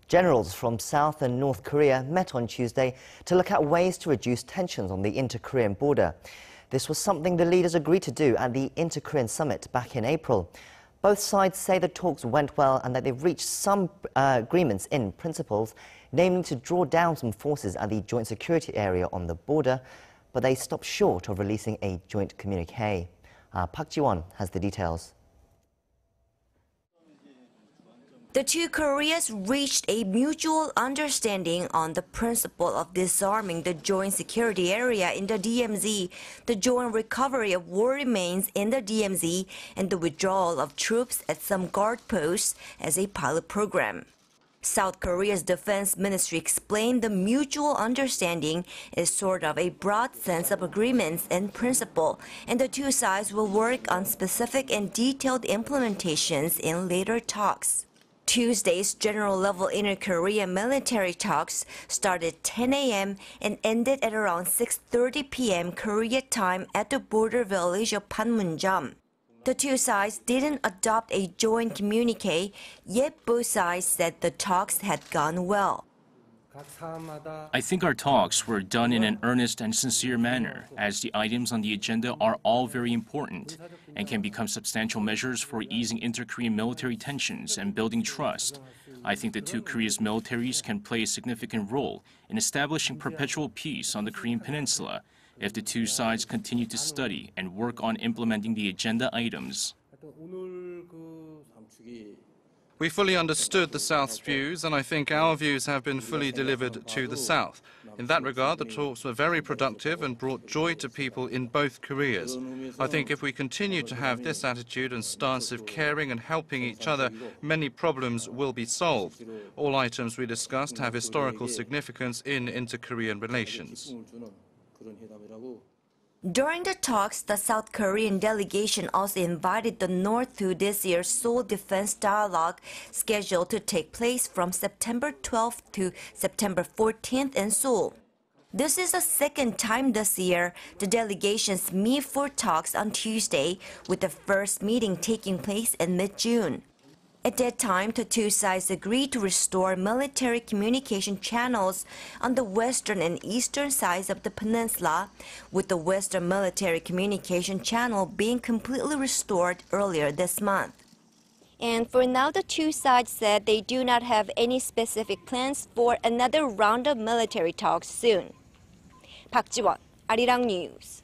Generals from South and North Korea met on Tuesday to look at ways to reduce tensions on the inter-Korean border. This was something the leaders agreed to do at the Inter-Korean Summit back in April. Both sides say the talks went well and that they've reached some agreements in principles, namely to draw down some forces at the joint security area on the border, but they stopped short of releasing a joint communique. Park Ji-won has the details. The two Koreas reached a mutual understanding on the principle of disarming the joint security area in the DMZ, the joint recovery of war remains in the DMZ, and the withdrawal of troops at some guard posts as a pilot program. South Korea's defense ministry explained the mutual understanding is sort of a broad sense of agreements in principle, and the two sides will work on specific and detailed implementations in later talks. Tuesday's general-level inter-Korea military talks started at 10 a.m. and ended at around 6:30 p.m. Korea time at the border village of Panmunjom. The two sides didn't adopt a joint communique, yet both sides said the talks had gone well. I think our talks were done in an earnest and sincere manner, as the items on the agenda are all very important and can become substantial measures for easing inter-Korean military tensions and building trust. I think the two Koreas' militaries can play a significant role in establishing perpetual peace on the Korean peninsula if the two sides continue to study and work on implementing the agenda items. We fully understood the South's views, and I think our views have been fully delivered to the South. In that regard, the talks were very productive and brought joy to people in both Koreas. I think if we continue to have this attitude and stance of caring and helping each other, many problems will be solved. All items we discussed have historical significance in inter-Korean relations. During the talks, the South Korean delegation also invited the North to this year's Seoul Defense Dialogue, scheduled to take place from September 12th to September 14th in Seoul. This is the second time this year the delegations meet for talks on Tuesday, with the first meeting taking place in mid-June. At that time, the two sides agreed to restore military communication channels on the western and eastern sides of the peninsula, with the western military communication channel being completely restored earlier this month. And for now, the two sides said they do not have any specific plans for another round of military talks soon. Park Ji-won, Arirang News.